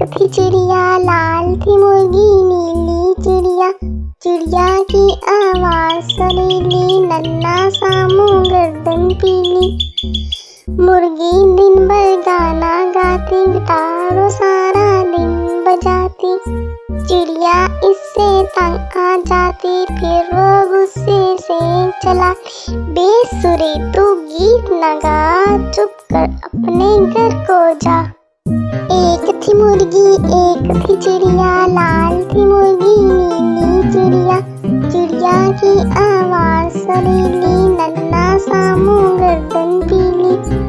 थी चिड़िया, लाल थी मुर्गी, नीली चिड़िया। चिड़िया की आवाज़ सुरीली, नन्हा सा मुँह, गर्दन पीली। मुर्गी दिन भर गाना गाती, गिटारों सारा दिन बजाती। चिड़िया इससे तंग आ जाती, फिर वो गुस्से से चला। बेसुरे तू गीत न गा, चुप कर अपने घर को जा। एक थी मुर्गी, एक थी चिड़िया, लाल थी मुर्गी, नीली चिड़िया। चिड़िया की आवाज़ सुरीली, नन्हा सा मुँह, गर्दन पीली।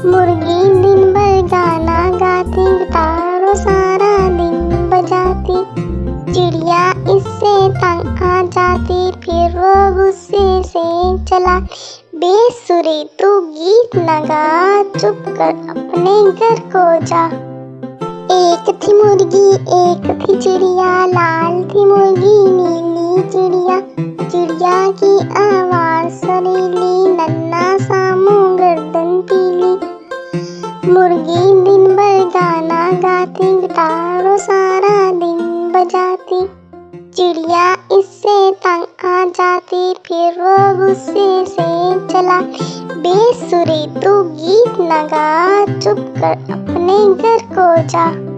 मुर्गी दिन भर गाना गाती, गिटारों सारा दिन बजाती। चिड़िया इससे तंग आ जाती, फिर वो गुस्से से चला। बेसुरे तू गीत न गा, चुप कर अपने घर को जा। एक थी मुर्गी, एक थी चिड़िया, लाल थी मुर्गी, नीली चिड़िया। चिड़िया की आवाज़ सुरीली, नन्हा सा मुँह, गर्दन पीली। मुर्गी दिन भर गाना गाती, गिटारों सारा दिन बजाती। चिड़िया इससे तंग आ जाती, फिर वो गुस्से से चला। बेसुरे तू गीत न गा, चुप कर अपने घर को जा।